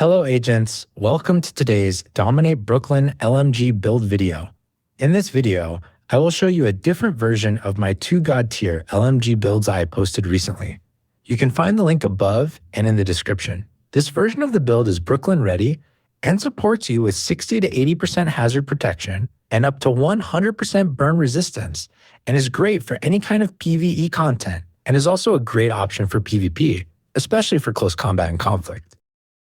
Hello agents, welcome to today's Dominate Brooklyn LMG build video. In this video, I will show you a different version of my 2 God tier LMG builds I posted recently. You can find the link above and in the description. This version of the build is Brooklyn ready and supports you with 60 to 80% hazard protection and up to 100% burn resistance, and is great for any kind of PvE content, and is also a great option for PvP, especially for close combat and conflict.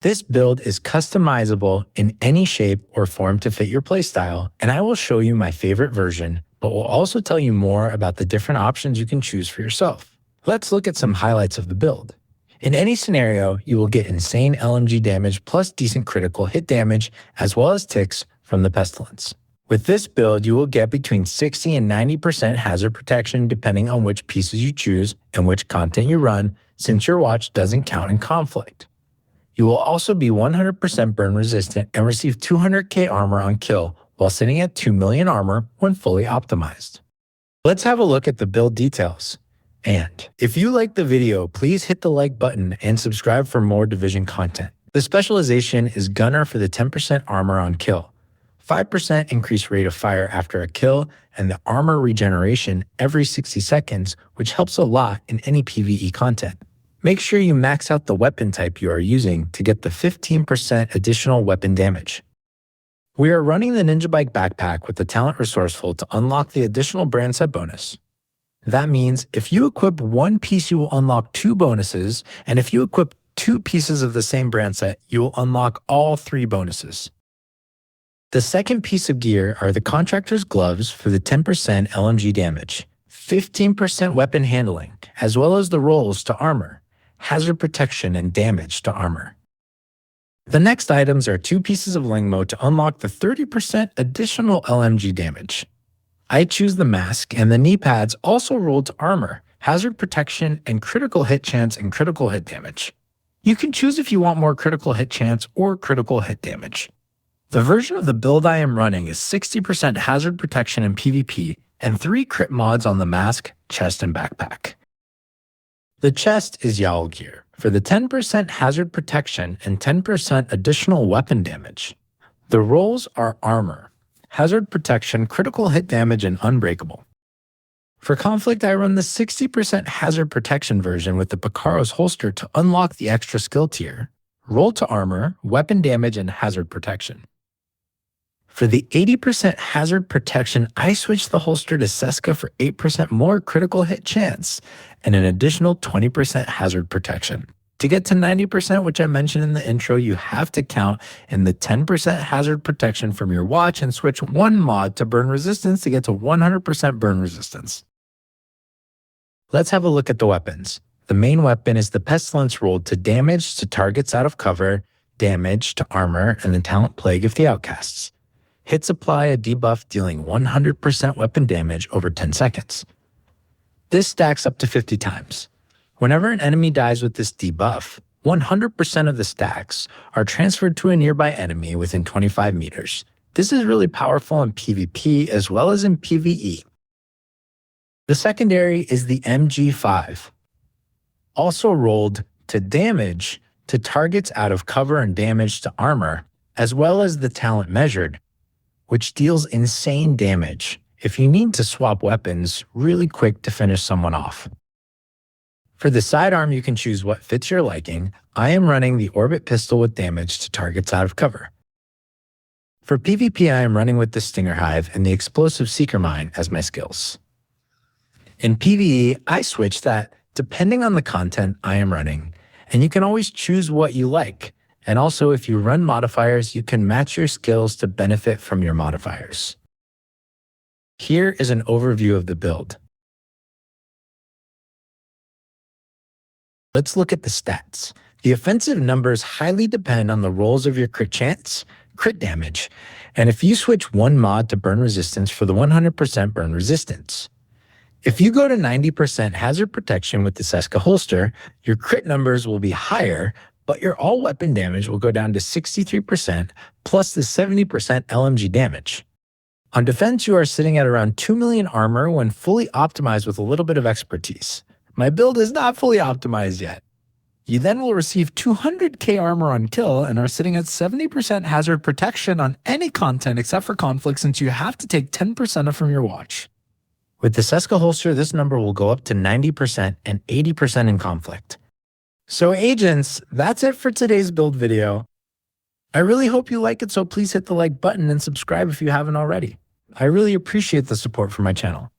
This build is customizable in any shape or form to fit your playstyle, and I will show you my favorite version, but will also tell you more about the different options you can choose for yourself. Let's look at some highlights of the build. In any scenario, you will get insane LMG damage plus decent critical hit damage, as well as ticks from the Pestilence. With this build, you will get between 60 and 90% hazard protection depending on which pieces you choose and which content you run, since your watch doesn't count in conflict. You will also be 100% burn resistant and receive 200k armor on kill while sitting at 2 million armor when fully optimized. Let's have a look at the build details. And if you like the video, please hit the like button and subscribe for more Division content. The specialization is Gunner for the 10% armor on kill, 5% increased rate of fire after a kill, and the armor regeneration every 60 seconds, which helps a lot in any PvE content. Make sure you max out the weapon type you are using to get the 15% additional weapon damage. We are running the Ninja Bike backpack with the Talent Resourceful to unlock the additional brand set bonus. That means if you equip one piece, you will unlock 2 bonuses, and if you equip 2 pieces of the same brand set, you will unlock all 3 bonuses. The second piece of gear are the Contractor's Gloves for the 10% LMG damage, 15% weapon handling, as well as the rolls to armor, hazard protection, and damage to armor. The next items are 2 pieces of Lingmo to unlock the 30% additional LMG damage. I choose the mask, and the knee pads also roll to armor, hazard protection, and critical hit chance and critical hit damage. You can choose if you want more critical hit chance or critical hit damage. The version of the build I am running is 60% hazard protection in PvP and 3 crit mods on the mask, chest, and backpack. The chest is Yowl gear for the 10% hazard protection and 10% additional weapon damage. The rolls are armor, hazard protection, critical hit damage, and unbreakable. For conflict, I run the 60% hazard protection version with the Picaro's holster to unlock the extra skill tier, roll to armor, weapon damage, and hazard protection. For the 80% hazard protection, I switched the holster to Seska for 8% more critical hit chance and an additional 20% hazard protection. To get to 90%, which I mentioned in the intro, you have to count in the 10% hazard protection from your watch and switch 1 mod to burn resistance to get to 100% burn resistance. Let's have a look at the weapons. The main weapon is the Pestilence rolled to damage to targets out of cover, damage to armor, and the Talent Plague of the Outcasts. Hits apply a debuff dealing 100% weapon damage over 10 seconds. This stacks up to 50 times. Whenever an enemy dies with this debuff, 100% of the stacks are transferred to a nearby enemy within 25 meters. This is really powerful in PvP as well as in PvE. The secondary is the MG5, also rolled to damage to targets out of cover and damage to armor, as well as the talent measured, which deals insane damage if you need to swap weapons really quick to finish someone off. For the sidearm, you can choose what fits your liking. I am running the Orbit pistol with damage to targets out of cover. For PvP, I am running with the Stinger Hive and the Explosive Seeker Mine as my skills. In PvE, I switch that depending on the content I am running, and you can always choose what you like. And also, if you run modifiers, you can match your skills to benefit from your modifiers. Here is an overview of the build. Let's look at the stats. The offensive numbers highly depend on the rolls of your crit chance, crit damage, and if you switch 1 mod to burn resistance for the 100% burn resistance. If you go to 90% hazard protection with the Seska holster, your crit numbers will be higher, but your all weapon damage will go down to 63% plus the 70% LMG damage. On defense, you are sitting at around 2 million armor when fully optimized with a little bit of expertise. My build is not fully optimized yet. You then will receive 200k armor on kill and are sitting at 70% hazard protection on any content except for conflict, since you have to take 10% off from your watch. With the Seska holster, this number will go up to 90% and 80% in conflict. So agents, that's it for today's build video. I really hope you like it, so please hit the like button and subscribe if you haven't already. I really appreciate the support for my channel.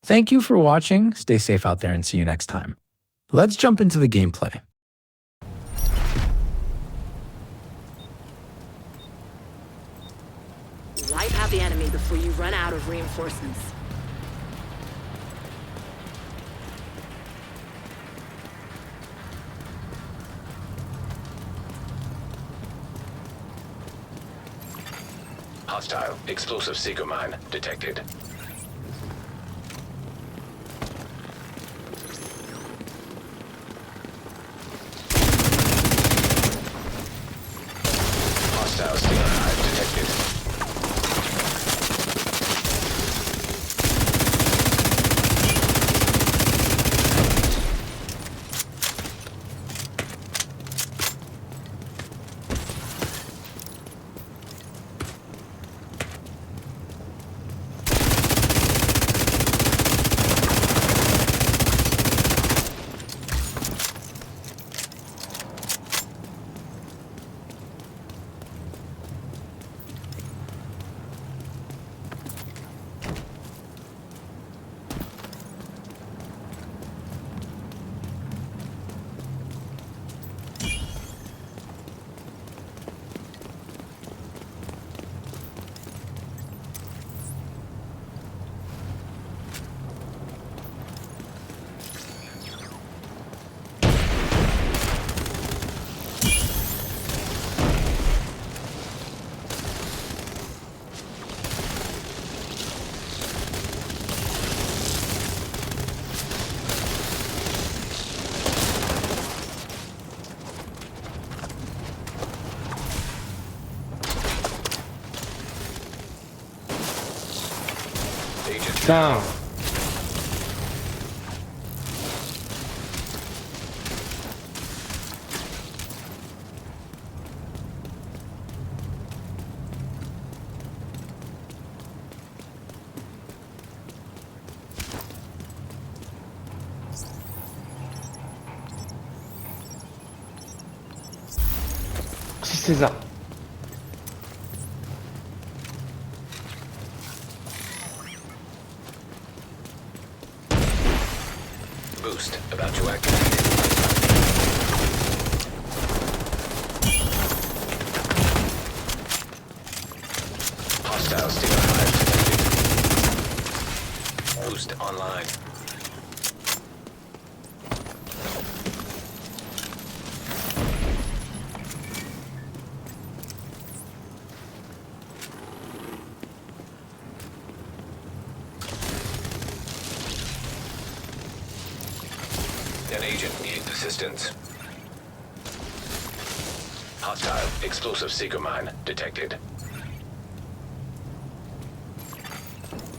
Thank you for watching, stay safe out there, and see you next time. Let's jump into the gameplay. Wipe out the enemy before you run out of reinforcements. Hostile explosive seeker mine detected. Hostile stealer hive detected. Down. C'est ça. Boost about to activate. Hostile stealer hive detected. Boost online. An agent needs assistance. Hostile explosive seeker mine detected.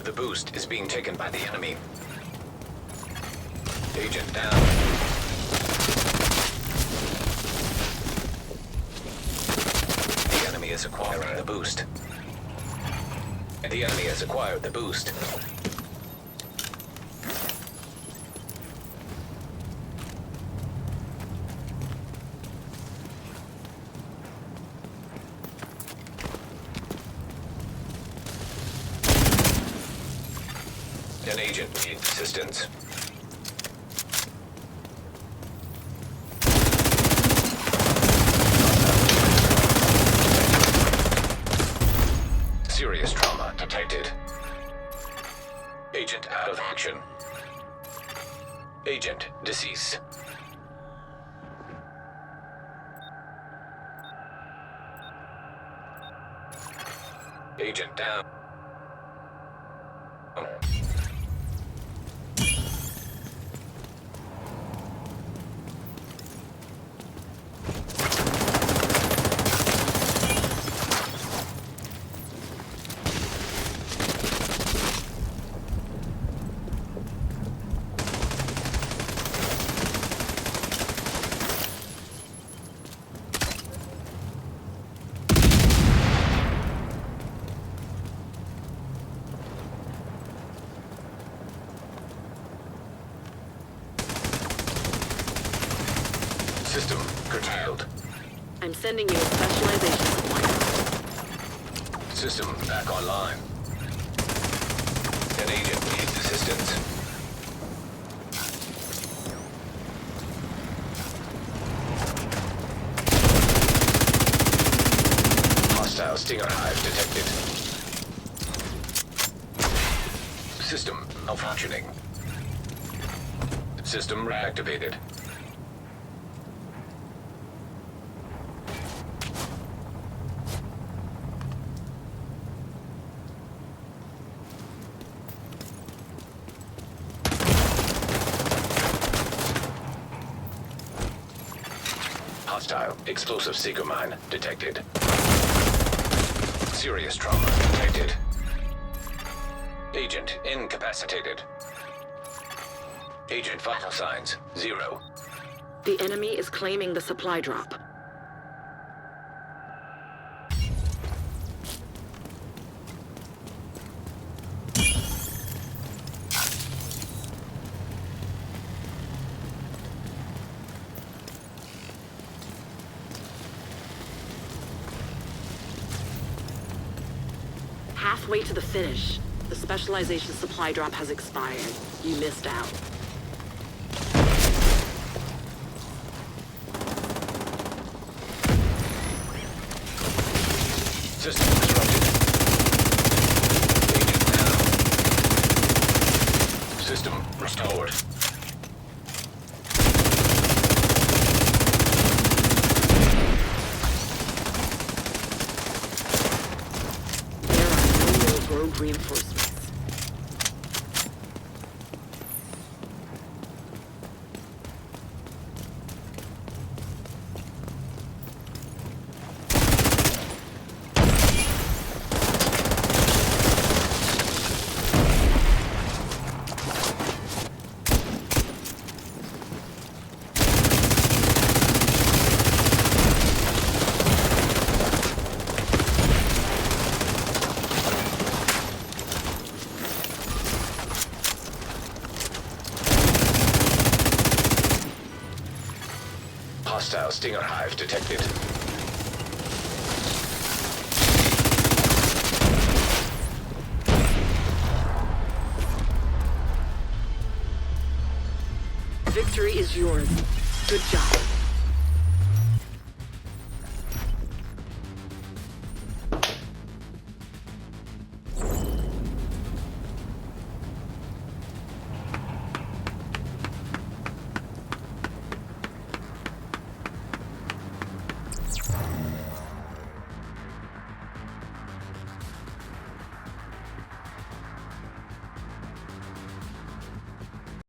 The boost is being taken by the enemy. Agent down. The enemy is acquiring the boost. The enemy has acquired the boost. An agent needs assistance. Serious trauma detected. Agent out of action. Agent deceased. Agent down. I'm sending you a specialization supply. System back online. An agent needs assistance. Hostile Stinger Hive detected. System malfunctioning. System reactivated. Hostile explosive seeker mine detected. Serious trauma detected. Agent incapacitated. Agent vital signs 0. The enemy is claiming the supply drop. Halfway to the finish. The specialization supply drop has expired. You missed out. System disrupted. Agent down. System restored. There are no more rogue reinforcements. Hostile Stinger Hive detected. Victory is yours. Good job.